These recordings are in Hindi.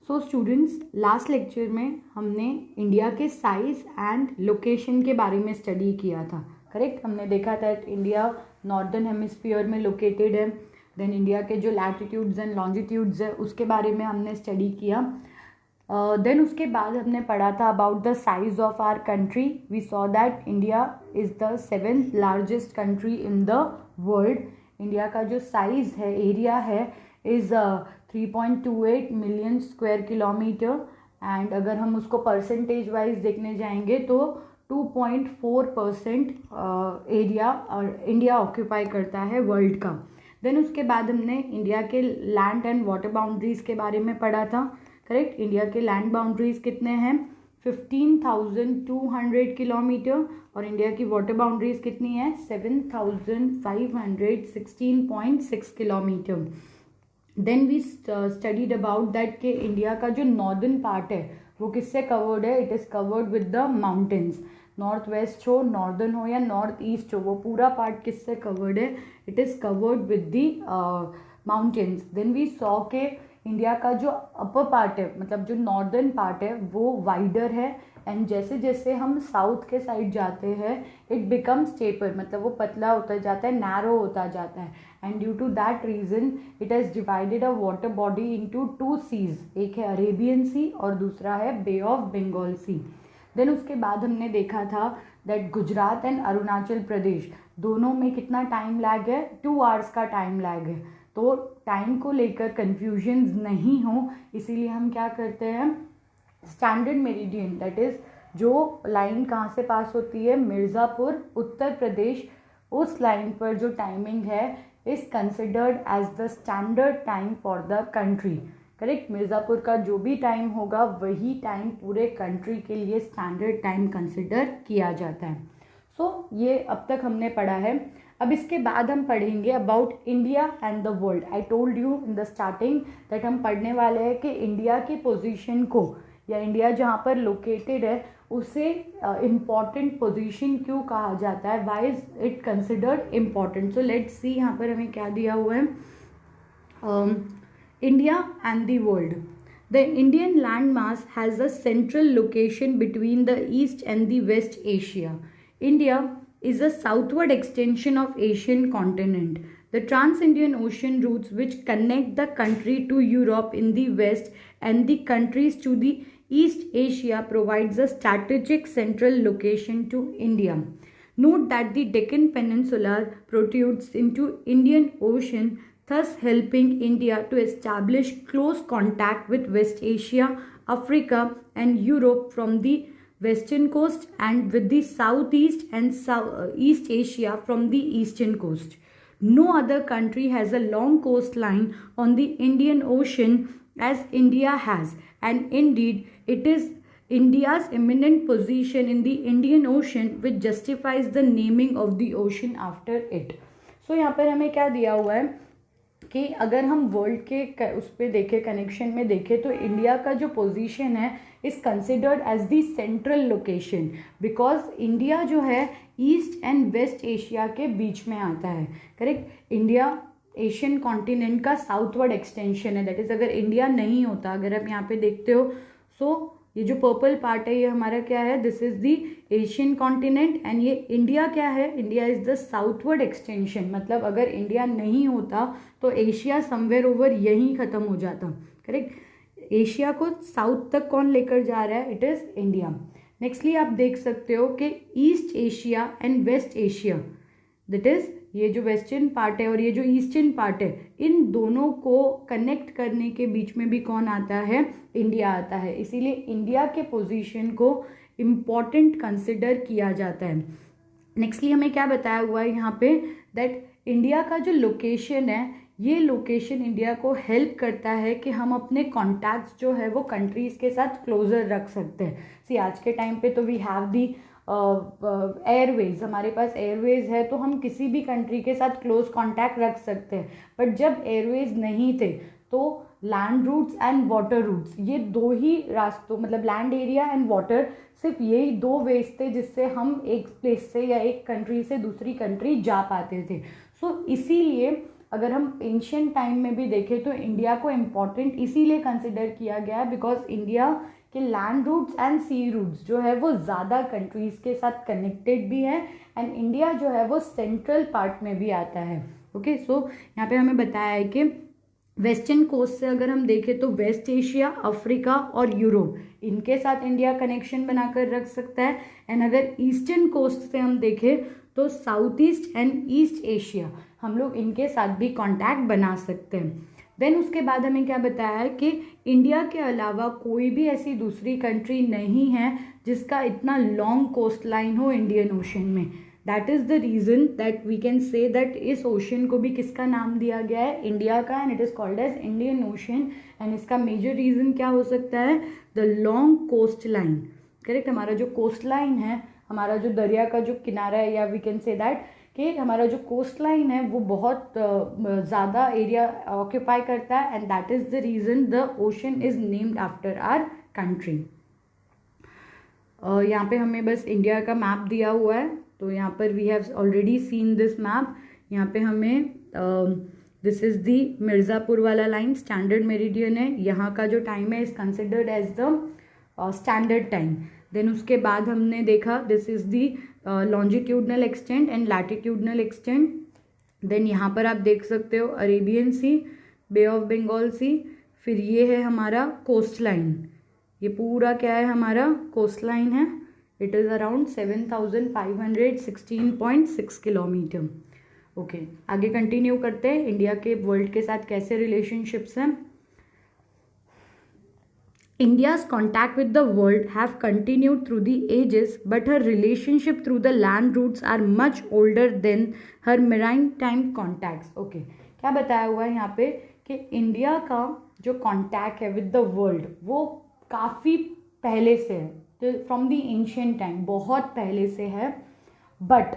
सो स्टूडेंट्स, लास्ट लेक्चर में हमने इंडिया के साइज एंड लोकेशन के बारे में स्टडी किया था, करेक्ट। हमने देखा था इंडिया नॉर्दर्न हेमिस्फीयर में लोकेटेड है। देन इंडिया के जो लैटिट्यूड्स एंड लॉन्जिट्यूड्स है उसके बारे में हमने स्टडी किया। देन उसके बाद हमने पढ़ा था about the size of our country. We saw that India is the 7th largest country in the world. India का जो साइज है, एरिया है, is 3.28 million square kilometres. And अगर हम उसको परसेंटेज वाइज देखने जाएंगे तो 2.4% एरिया इंडिया ऑक्यूपाई करता है वर्ल्ड का। देन उसके बाद हमने इंडिया के लैंड एंड वाटर बाउंड्रीज के बारे में पढ़ा था, करेक्ट। इंडिया के लैंड बाउंड्रीज कितने हैं? 15,200 किलोमीटर। और इंडिया की वाटर बाउंड्रीज कितनी है? 7,516.6 kilometres. Then we studied about that कि इंडिया का जो नॉर्दर्न पार्ट है वो किससे कवर्ड है? It is covered with the mountains. North west हो, नॉर्दर्न हो या नॉर्थ ईस्ट हो, वो पूरा पार्ट किससे कवर्ड है? It is covered with the mountains. Then we saw के इंडिया का जो अपर पार्ट है, मतलब जो नॉर्दर्न पार्ट है, वो वाइडर है। एंड जैसे जैसे हम साउथ के साइड जाते हैं इट बिकम्स टेपर, मतलब वो पतला होता जाता है, नैरो होता जाता है। And due to that reason it has divided a water body into 2 seas. एक है अरेबियन सी और दूसरा है bay of Bengal sea. Then उसके बाद हमने देखा था दैट गुजरात एंड अरुणाचल प्रदेश दोनों में कितना टाइम लैग है? 2 आवर्स का टाइम लैग है। तो टाइम को लेकर कन्फ्यूजन्स नहीं हो इसीलिए हम क्या करते हैं, स्टैंडर्ड मेरिडियन, दैट इज़ जो लाइन कहाँ से पास होती है? मिर्ज़ापुर, उत्तर प्रदेश, उस लाइन पर जो टाइमिंग है is considered as the standard time for the country, correct. Mirzapur का जो भी टाइम होगा वही टाइम पूरे कंट्री के लिए स्टैंडर्ड टाइम कंसिडर किया जाता है। सो ये अब तक हमने पढ़ा है। अब इसके बाद हम पढ़ेंगे about India and the world. I told you in the starting that हम पढ़ने वाले हैं कि इंडिया की पोजीशन को, या इंडिया जहाँ पर लोकेटेड है उसे इम्पॉर्टेंट पोजीशन क्यों कहा जाता है, why is it considered important. So let's see यहाँ पर हमें क्या दिया हुआ है। India and the world. The Indian land mass has a central location between the east and the west Asia. India is a southward extension of Asian continent. The trans-Indian ocean routes which connect the country to Europe in the west and the countries to the East Asia provides a strategic central location to India. Note that the Deccan Peninsula protrudes into Indian Ocean, thus helping India to establish close contact with West Asia, Africa and Europe from the western coast and with the southeast and East Asia from the eastern coast. No other country has a long coastline on the Indian Ocean as India has, and indeed it is India's eminent position in the Indian Ocean which justifies the naming of the ocean after it. So यहाँ पर हमें क्या दिया हुआ है कि अगर हम वर्ल्ड के उस पर देखें, कनेक्शन में देखें, तो इंडिया का जो पोजीशन है is considered as the central location because India जो है ईस्ट एंड वेस्ट एशिया के बीच में आता है, करेक्ट। इंडिया एशियन कॉन्टिनेंट का साउथवर्ड एक्सटेंशन है, दैट इज़ अगर इंडिया नहीं होता, अगर आप यहाँ पे देखते हो, सो ये जो पर्पल पार्ट है ये हमारा क्या है? This is the Asian continent. And ये इंडिया क्या है? India is the southward extension, मतलब अगर इंडिया नहीं होता तो एशिया समवेयर ओवर यहीं ख़त्म हो जाता, करेक्ट। एशिया को साउथ तक कौन लेकर जा रहा है? It is India. नेक्स्टली आप देख सकते हो कि east Asia and west Asia, that is ये जो वेस्टर्न पार्ट है और ये जो ईस्टर्न पार्ट है, इन दोनों को कनेक्ट करने के बीच में भी कौन आता है? इंडिया आता है। इसीलिए इंडिया के पोजीशन को इम्पॉर्टेंट कंसिडर किया जाता है। नेक्स्टली हमें क्या बताया हुआ है यहाँ पे, दैट इंडिया का जो लोकेशन है, ये लोकेशन इंडिया को हेल्प करता है कि हम अपने कॉन्टैक्ट्स जो है वो कंट्रीज़ के साथ क्लोजर रख सकते हैं। सी आज के टाइम पे तो वी हैव दी एयरवेज, हमारे पास एयरवेज है तो हम किसी भी कंट्री के साथ क्लोज कांटेक्ट रख सकते हैं। बट जब एयरवेज नहीं थे तो land routes and water routes, ये दो ही रास्तों, मतलब लैंड एरिया एंड वाटर, सिर्फ यही 2 वेज थे जिससे हम एक प्लेस से या एक कंट्री से दूसरी कंट्री जा पाते थे। सो इसीलिए अगर हम एंशियंट टाइम में भी देखें तो इंडिया को इम्पॉर्टेंट इसीलिए कंसिडर किया गया है बिकॉज इंडिया के land routes and sea routes जो है वो ज़्यादा कंट्रीज़ के साथ कनेक्टेड भी है एंड इंडिया जो है वो सेंट्रल पार्ट में भी आता है। ओके, सो यहाँ पे हमें बताया है कि वेस्टर्न कोस्ट से अगर हम देखें तो वेस्ट एशिया, अफ्रीका और यूरोप, इनके साथ इंडिया कनेक्शन बनाकर रख सकता है। एंड अगर ईस्टर्न कोस्ट से हम देखें तो south east and east Asia, हम लोग इनके साथ भी कांटेक्ट बना सकते हैं। देन उसके बाद हमें क्या बताया है कि इंडिया के अलावा कोई भी ऐसी दूसरी कंट्री नहीं है जिसका इतना लॉन्ग कोस्ट लाइन हो इंडियन ओशन में। That is the reason that we can say that इस ओशन को भी किसका नाम दिया गया है, इंडिया का, and it is called as Indian ocean. And इसका मेजर रीज़न क्या हो सकता है, the long coast line. Correct, हमारा जो कोस्ट लाइन है, हमारा जो दरिया का जो किनारा है, या वी कैन से दैट कि हमारा जो कोस्ट लाइन है वो बहुत ज़्यादा एरिया ऑक्यूपाई करता है and that is the reason the ocean is named after our country. यहाँ पे हमें बस इंडिया का मैप दिया हुआ है, तो यहाँ पर we have already seen this map. यहाँ पे हमें दिस इज़ दी मिर्ज़ापुर वाला लाइन स्टैंडर्ड मेरिडियन है, यहाँ का जो टाइम है is considered as the standard time. Then उसके बाद हमने देखा this is the longitudinal extent and latitudinal extent. Then यहाँ पर आप देख सकते हो Arabian Sea, Bay of Bengal Sea, फिर ये है हमारा कोस्ट लाइन, ये पूरा क्या है हमारा कोस्ट लाइन है, it is around 7516.6 kilometre. Okay, आगे कंटिन्यू करते हैं, इंडिया के वर्ल्ड के साथ कैसे रिलेशनशिप्स हैं। India's contact with the world have continued through the ages, but her relationship through the land routes are much older than her maritime contacts. Okay, क्या बताया हुआ है यहाँ पे कि इंडिया का जो कॉन्टैक्ट है विद द वर्ल्ड वो काफ़ी पहले से है, तो फ्रॉम द एंशियंट टाइम, बहुत पहले से है। बट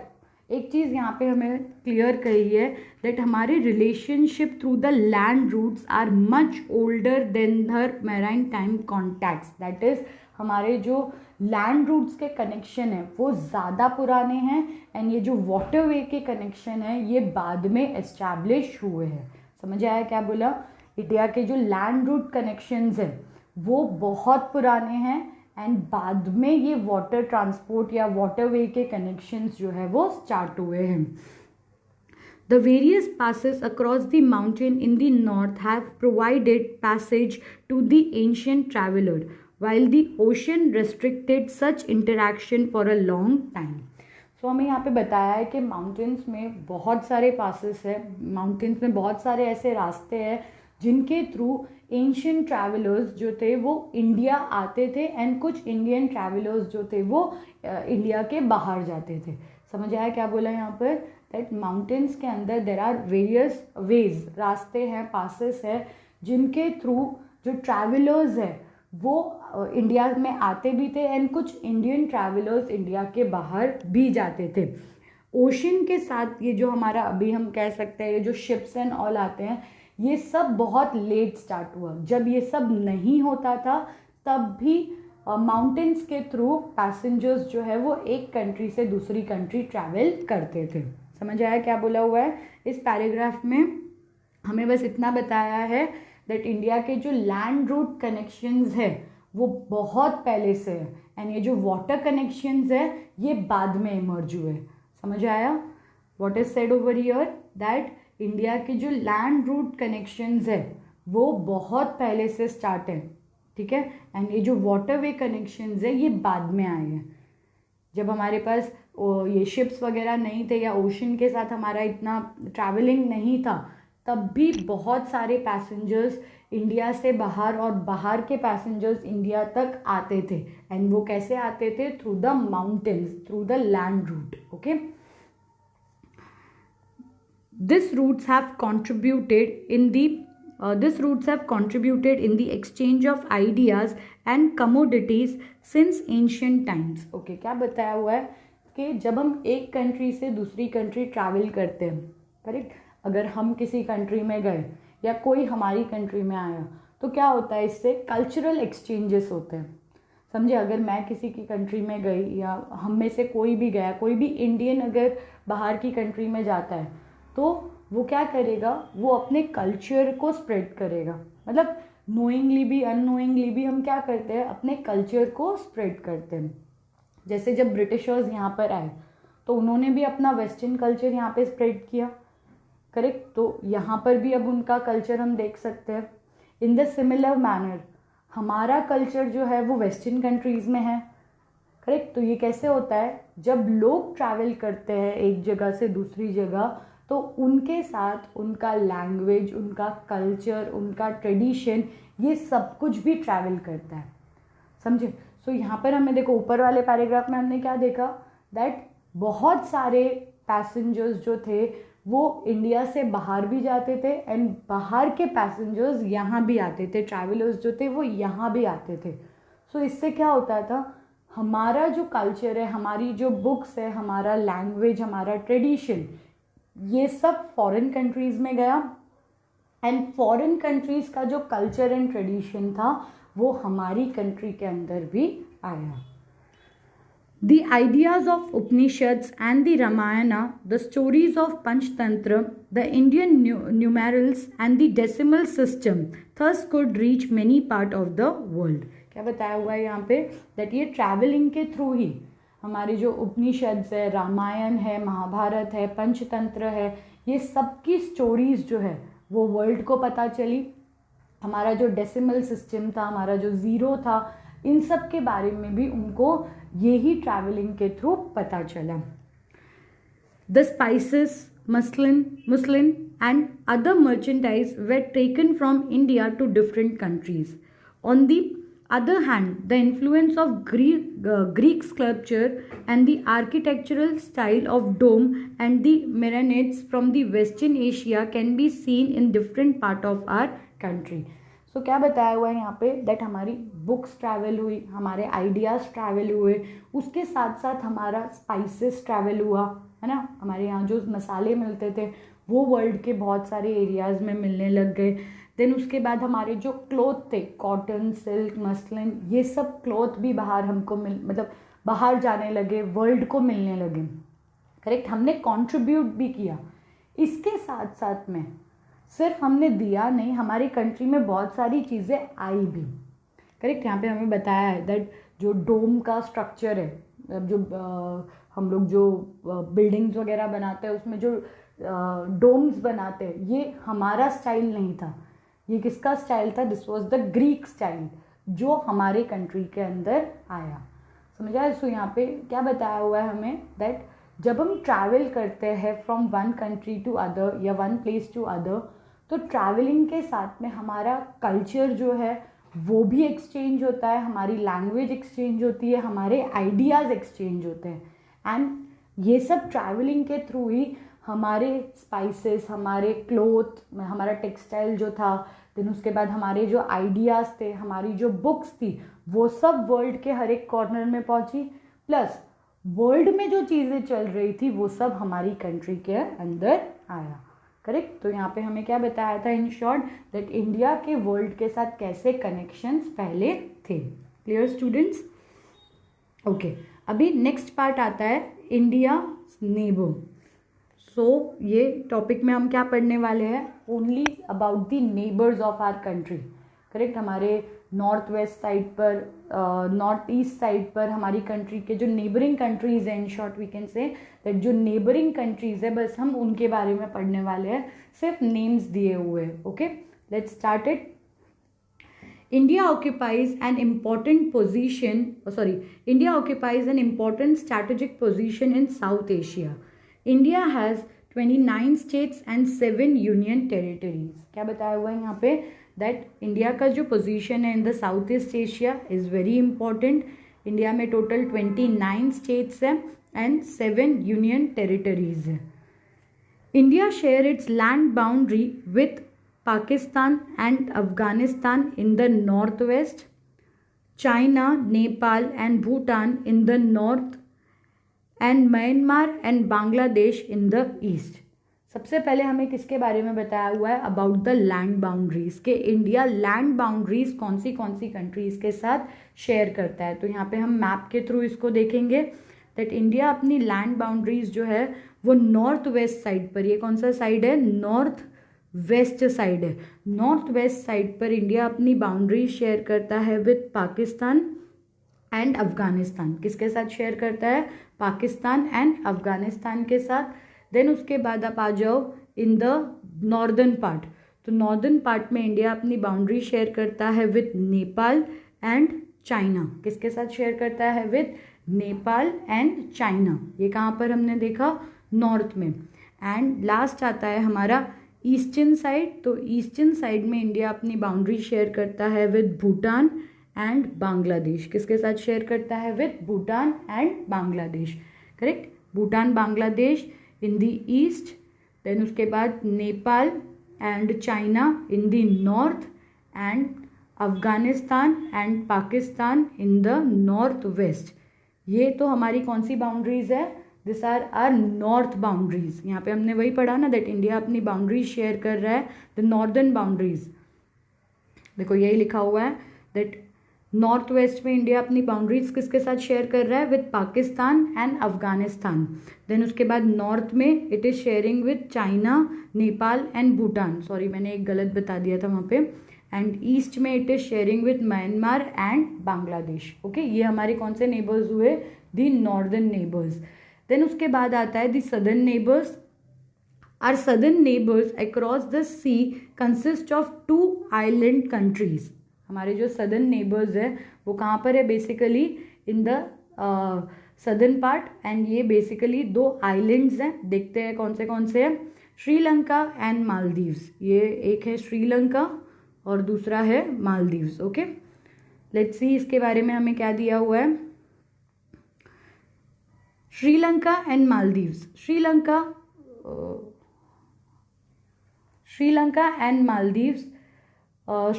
एक चीज़ यहाँ पे हमें क्लियर कही है दैट हमारे relationship through the land routes are much older than her marine time contacts. That is हमारे जो लैंड रूट्स के कनेक्शन है वो ज़्यादा पुराने हैं एंड ये जो वाटरवे के कनेक्शन है ये बाद में एस्टैब्लिश हुए हैं। समझ आया क्या बोला, इंडिया के जो लैंड रूट कनेक्शंस हैं वो बहुत पुराने हैं एंड बाद में ये वाटर ट्रांसपोर्ट या वाटरवे के कनेक्शंस जो है वो स्टार्ट हुए हैं। The various passes across the mountain in the north have provided passage to the ancient traveler, while the ocean restricted such interaction for a long time. So हमें यहाँ पे बताया है कि माउंटेन्स में बहुत सारे पासेस है, माउंटेन्स में बहुत सारे ऐसे रास्ते हैं जिनके थ्रू एंशियंट ट्रैवलर्स जो थे वो इंडिया आते थे एंड कुछ इंडियन ट्रैवलर्स जो थे वो इंडिया के बाहर जाते थे। समझ आया क्या बोला यहाँ पर, दैट माउंटेन्स के अंदर देर आर वेरियस वेज, रास्ते हैं, पासेस है जिनके थ्रू जो ट्रैवलर्स है वो इंडिया में आते भी थे एंड कुछ इंडियन ट्रैवलर्स इंडिया के बाहर भी जाते थे। ओशन के साथ ये जो हमारा अभी हम कह सकते हैं ये जो शिप्स एंड ऑल आते हैं ये सब बहुत लेट स्टार्ट हुआ। जब ये सब नहीं होता था तब भी माउंटेन्स के थ्रू पैसेंजर्स जो है वो एक कंट्री से दूसरी कंट्री ट्रैवल करते थे। समझ आया क्या बोला हुआ है इस पैराग्राफ में, हमें बस इतना बताया है दैट इंडिया के जो लैंड रूट कनेक्शंस है वो बहुत पहले से है एंड ये जो वाटर कनेक्शंस है ये बाद में इमर्ज हुए। समझ आया, what is said over here that India के जो लैंड रूट कनेक्शंस है वो बहुत पहले से स्टार्ट है, ठीक है, एंड ये जो वाटरवे कनेक्शंस है ये बाद में आए हैं। जब हमारे पास ये शिप्स वगैरह नहीं थे या ओशन के साथ हमारा इतना ट्रैवलिंग नहीं था तब भी बहुत सारे पैसेंजर्स इंडिया से बाहर और बाहर के पैसेंजर्स इंडिया तक आते थे एंड वो कैसे आते थे, through the mountains, through the land route. Okay, These routes have contributed in the exchange of ideas and commodities since ancient times. Okay, क्या बताया हुआ है कि जब हम एक कंट्री से दूसरी कंट्री ट्रैवल करते हैं, करेक्ट, अगर हम किसी कंट्री में गए या कोई हमारी कंट्री में आया तो क्या होता है, इससे कल्चरल एक्सचेंजेस होते हैं। समझे, अगर मैं किसी की कंट्री में गई या हम में से कोई भी गया, कोई भी इंडियन अगर बाहर की कंट्री में जाता है तो वो क्या करेगा, वो अपने कल्चर को स्प्रेड करेगा। मतलब नोइंगली भी अननोइंगली भी हम क्या करते हैं, अपने कल्चर को स्प्रेड करते हैं। जैसे जब ब्रिटिशर्स यहाँ पर आए तो उन्होंने भी अपना वेस्टर्न कल्चर यहाँ पे स्प्रेड किया, करेक्ट। तो यहाँ पर भी अब उनका कल्चर हम देख सकते हैं। इन द सिमिलर मैनर हमारा कल्चर जो है वो वेस्टर्न कंट्रीज़ में है, करेक्ट। तो ये कैसे होता है, जब लोग ट्रैवल करते हैं एक जगह से दूसरी जगह तो उनके साथ उनका लैंग्वेज, उनका कल्चर, उनका ट्रेडिशन, ये सब कुछ भी ट्रैवल करता है, समझे। सो यहाँ पर हमें देखो ऊपर वाले पैराग्राफ में हमने क्या देखा, दैट बहुत सारे पैसेंजर्स जो थे वो इंडिया से बाहर भी जाते थे एंड बाहर के पैसेंजर्स यहाँ भी आते थे, ट्रैवलर्स जो थे वो यहाँ भी आते थे। सो इससे क्या होता था, हमारा जो कल्चर है, हमारी जो बुक्स है, हमारा लैंग्वेज, हमारा ट्रेडिशन, ये सब फॉरेन कंट्रीज़ में गया एंड फॉरेन कंट्रीज़ का जो कल्चर एंड ट्रेडिशन था वो हमारी कंट्री के अंदर भी आया। The ideas of Upanishads and the Ramayana, the stories of Panchtantra, the Indian numerals and the decimal system thus could reach many part of the world. क्या बताया हुआ है यहाँ पे, दैट ये ट्रैवलिंग के थ्रू ही हमारे जो उपनिषद्स है, रामायण है, महाभारत है, पंचतंत्र है, ये सब की स्टोरीज जो है वो वर्ल्ड को पता चली। हमारा जो डेसिमल सिस्टम था, हमारा जो ज़ीरो था, इन सब के बारे में भी उनको यही ट्रैवलिंग के थ्रू पता चला। The spices, muslin and other merchandise were taken from India to different countries. On the other hand, the influence of Greek sculpture and the architectural style of dome and the minarets from the Western Asia can be seen in different part of our country. So क्या बताया हुआ है यहाँ पे, दैट हमारी बुक्स ट्रैवल हुई, हमारे आइडियाज़ ट्रैवल हुए, उसके साथ साथ हमारा स्पाइसेस ट्रैवल हुआ, है ना। हमारे यहाँ जो मसाले मिलते थे वो वर्ल्ड के बहुत सारे एरियाज़ में मिलने लग गए। देन उसके बाद हमारे जो क्लॉथ थे, कॉटन, सिल्क, मसलिन, ये सब क्लॉथ भी बाहर हमको मतलब बाहर जाने लगे, वर्ल्ड को मिलने लगे, करेक्ट। हमने कंट्रीब्यूट भी किया। इसके साथ साथ में सिर्फ हमने दिया नहीं, हमारी कंट्री में बहुत सारी चीज़ें आई भी, करेक्ट। यहाँ पे हमें बताया है दैट जो डोम का स्ट्रक्चर है, जो हम लोग जो बिल्डिंग्स वगैरह बनाते हैं उसमें जो डोम्स बनाते हैं, ये हमारा स्टाइल नहीं था, ये किसका स्टाइल था, this was the Greek style जो हमारे कंट्री के अंदर आया, समझ आया। सो यहाँ पे क्या बताया हुआ है हमें, दैट जब हम ट्रैवल करते हैं from one country to other या वन प्लेस टू अदर, तो ट्रैवलिंग के साथ में हमारा कल्चर जो है वो भी एक्सचेंज होता है, हमारी लैंग्वेज एक्सचेंज होती है, हमारे आइडियाज़ एक्सचेंज होते हैं एंड ये सब ट्रैवलिंग के थ्रू ही हमारे स्पाइसेस, हमारे क्लोथ, हमारा टेक्सटाइल जो था, देन उसके बाद हमारे जो आइडियाज़ थे, हमारी जो बुक्स थी, वो सब वर्ल्ड के हर एक कॉर्नर में पहुंची। प्लस वर्ल्ड में जो चीज़ें चल रही थी वो सब हमारी कंट्री के अंदर आया, करेक्ट। तो यहाँ पे हमें क्या बताया था इन शॉर्ट, दैट इंडिया के वर्ल्ड के साथ कैसे कनेक्शंस पहले थे। Clear students, okay. अभी नेक्स्ट पार्ट आता है इंडिया नेबर। सो ये टॉपिक में हम क्या पढ़ने वाले हैं, only about the neighbours of our country, correct. हमारे नॉर्थ वेस्ट साइड पर, नॉर्थ ईस्ट साइड पर हमारी कंट्री के जो नेबरिंग कंट्रीज़ हैं, in short we can say that जो नेबरिंग कंट्रीज़ है बस हम उनके बारे में पढ़ने वाले हैं, सिर्फ नेम्स दिए हुए हैं। Okay, let's start it. India occupies an important strategic position in South Asia. India has 29 states and 7 union territories. क्या बताया हुआ है यहाँ पे, दैट इंडिया का जो पोजीशन है in the south east Asia is very important. India में टोटल 29 स्टेट्स हैं एंड 7 यूनियन टेरिटरीज हैं। India share its land boundary with Pakistan and Afghanistan in the northwest, China, Nepal and Bhutan in the north, and Myanmar and Bangladesh in the east. सबसे पहले हमें किसके बारे में बताया हुआ है, अबाउट द लैंड बाउंड्रीज, के इंडिया लैंड बाउंड्रीज कौन सी कंट्रीज के साथ शेयर करता है। तो यहाँ पे हम मैप के थ्रू इसको देखेंगे। दैट इंडिया अपनी लैंड बाउंड्रीज जो है वो नॉर्थ वेस्ट साइड पर, ये कौन सा साइड है, नॉर्थ वेस्ट साइड है, नॉर्थ वेस्ट साइड पर इंडिया अपनी बाउंड्री शेयर करता है विद पाकिस्तान एंड अफगानिस्तान। किसके साथ शेयर करता है, पाकिस्तान एंड अफगानिस्तान के साथ। देन उसके बाद आप आ जाओ इन द नॉर्दर्न पार्ट, तो नॉर्दर्न पार्ट में इंडिया अपनी बाउंड्री शेयर करता है विद नेपाल एंड चाइना। किसके साथ शेयर करता है, विद नेपाल एंड चाइना। ये कहाँ पर हमने देखा, नॉर्थ में। एंड लास्ट आता है हमारा ईस्टर्न साइड, तो ईस्टर्न साइड में इंडिया अपनी बाउंड्री शेयर करता है विद भूटान एंड बांग्लादेश। किसके साथ शेयर करता है, with Bhutan and Bangladesh, correct, Bhutan Bangladesh in the east, then उसके बाद Nepal and China in the north and Afghanistan and Pakistan in the north west. ये तो हमारी कौन सी बाउंड्रीज है, this are our north boundaries. यहाँ पे हमने वही पढ़ा ना, दैट इंडिया अपनी बाउंड्रीज शेयर कर रहा है द नॉर्दर्न बाउंड्रीज। देखो यही लिखा हुआ है दैट नॉर्थ वेस्ट में इंडिया अपनी बाउंड्रीज किसके साथ शेयर कर रहा है, with Pakistan and Afghanistan. Then उसके बाद नॉर्थ में it is sharing with China, Nepal and Bhutan, sorry मैंने एक गलत बता दिया था वहाँ पे। एंड ईस्ट में it is sharing with Myanmar and Bangladesh. Okay, ये हमारे कौन से नेबर्स हुए, दी नॉर्दर्न नेबर्स। देन उसके बाद आता है the southern neighbours. Our southern neighbours across the sea consist of 2 island countries. हमारे जो सदर्न नेबर्स है वो कहाँ पर है, basically in the southern part, and ये बेसिकली 2 आइलैंड्स हैं। देखते हैं कौन से हैं, श्रीलंका एंड मालदीव्स। ये एक है श्रीलंका और दूसरा है मालदीव्स। ओके, लेट्स सी इसके बारे में हमें क्या दिया हुआ है। Sri Lanka and Maldives, Sri Lanka and Maldives.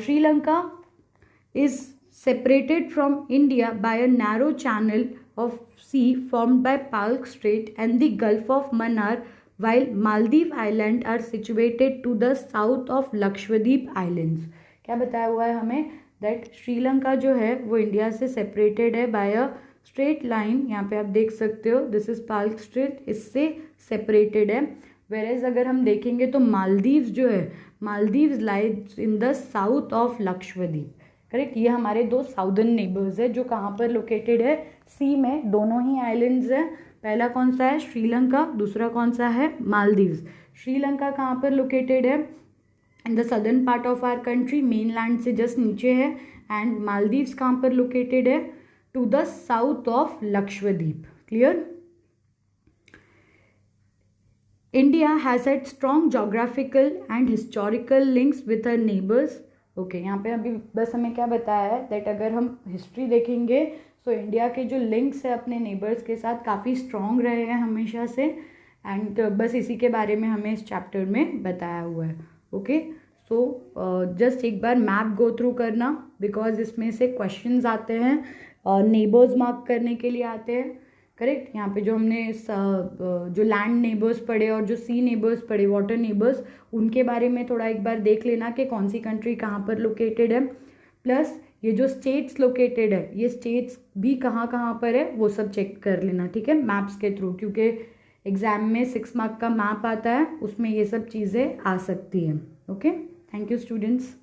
Sri Lanka is separated from India by a narrow channel of sea formed by Palk Strait and the Gulf of Mannar, while Maldive Island are situated to the south of Lakshadweep Islands। क्या बताया हुआ है हमें, दैट श्रीलंका जो है वो इंडिया से सेपरेटेड है बाय अ स्ट्रेट लाइन। यहाँ पे आप देख सकते हो, दिस इज पाल्क स्ट्रेट, इससे सेपरेटेड है। वेरेज अगर हम देखेंगे तो मालदीव्स जो है, Maldives lies in the south of Lakshadweep, correct. ये हमारे 2 साउदर्न नेबर्स है जो कहाँ पर लोकेटेड है, सी में। दोनों ही आइलैंड्स हैं, पहला कौन सा है, श्रीलंका, दूसरा कौन सा है, मालदीव्स। श्रीलंका कहाँ पर लोकेटेड है, in the southern part of our country, main land से जस्ट नीचे है। एंड मालदीव्स कहाँ पर लोकेटेड है, to the south of Lakshadweep. Clear. India has had strong geographical and historical links with her neighbors। Okay, यहाँ पे अभी बस हमें क्या बताया है, दैट अगर हम हिस्ट्री देखेंगे तो इंडिया के जो लिंक्स है अपने नेबर्स के साथ काफ़ी स्ट्रॉन्ग रहे हैं हमेशा से। एंड बस इसी के बारे में हमें इस चैप्टर में बताया हुआ है। ओके, सो जस्ट एक बार मैप गो थ्रू करना, बिकॉज इसमें से क्वेश्चंस आते हैं, नेबर्स मार्क करने के लिए आते हैं, करेक्ट। यहाँ पे जो हमने जो लैंड नेबर्स पढ़े और जो सी नेबर्स पढ़े, वाटर नेबर्स, उनके बारे में थोड़ा एक बार देख लेना कि कौन सी कंट्री कहाँ पर लोकेटेड है। प्लस ये जो स्टेट्स लोकेटेड है, ये स्टेट्स भी कहाँ कहाँ पर है वो सब चेक कर लेना, ठीक है, मैप्स के थ्रू, क्योंकि एग्जाम में 6 मार्क का मैप आता है, उसमें ये सब चीज़ें आ सकती हैं। Okay, thank you students.